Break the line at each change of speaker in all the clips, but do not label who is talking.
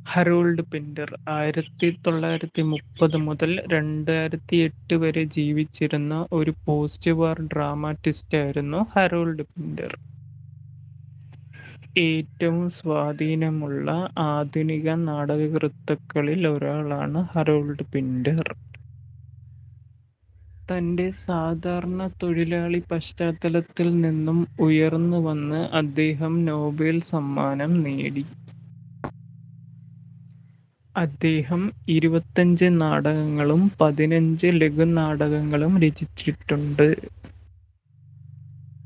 Harold Pinter 1930 മുതൽ 2008 വരെ ജീവിച്ചിരുന്ന ഒരു പോസ്റ്റ് വാർ ഡ്രാമാറ്റിസ്റ്റായിരുന്നു ഹരോൾഡ് പിന്റർ. ഏറ്റവും സ്വാധീനമുള്ള ആധുനിക നാടകകൃത്തുക്കളിൽ ഒരാളാണ് ഹരോൾഡ് പിന്റർ. തന്റെ സാധാരണ തൊഴിലാളി പശ്ചാത്തലത്തിൽ നിന്നും ഉയർന്നുവന്ന് അദ്ദേഹം നോബൽ സമ്മാനം നേടി. അദ്ദേഹം 25 നാടകങ്ങളും 15 ലഘുനാടകങ്ങളും രചിച്ചിട്ടുണ്ട്.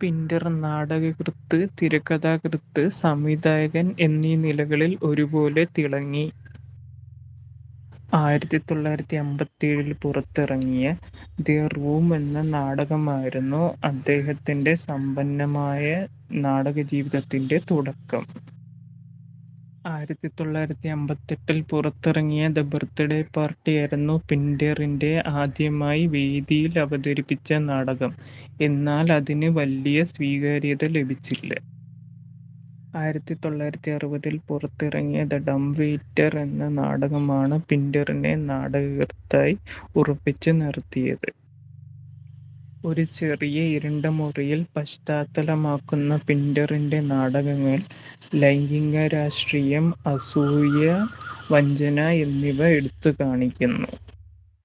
പിന്റർ നാടകകൃത്ത്, തിരക്കഥാകൃത്ത്, സംവിധായകൻ എന്നീ നിലകളിൽ ഒരുപോലെ തിളങ്ങി. 1957 പുറത്തിറങ്ങിയ ദി റൂം എന്ന നാടകമായിരുന്നു അദ്ദേഹത്തിന്റെ സമ്പന്നമായ നാടകജീവിതത്തിന്റെ തുടക്കം. 1958 പുറത്തിറങ്ങിയ ദ ബർത്ത്ഡേ പാർട്ടിയായിരുന്നു പിന്ററിന്റെ ആദ്യമായി വേദിയിൽ അവതരിപ്പിച്ച നാടകം. എന്നാൽ അതിന് വലിയ സ്വീകാര്യത ലഭിച്ചില്ല. 1960 പുറത്തിറങ്ങിയ ദ ഡംബ് വെയിറ്റർ എന്ന നാടകമാണ് പിന്ററിനെ നാടകകൃത്തായി ഉറപ്പിച്ചു നിർത്തിയത്. ഒരു ചെറിയ ഇരുണ്ട മുറിയിൽ പശ്ചാത്തലമാക്കുന്ന പിന്ററിന്റെ നാടകങ്ങൾ ലൈംഗിക രാഷ്ട്രീയം, അസൂയ, വഞ്ചന എന്നിവ എടുത്തുകാണിക്കുന്നു.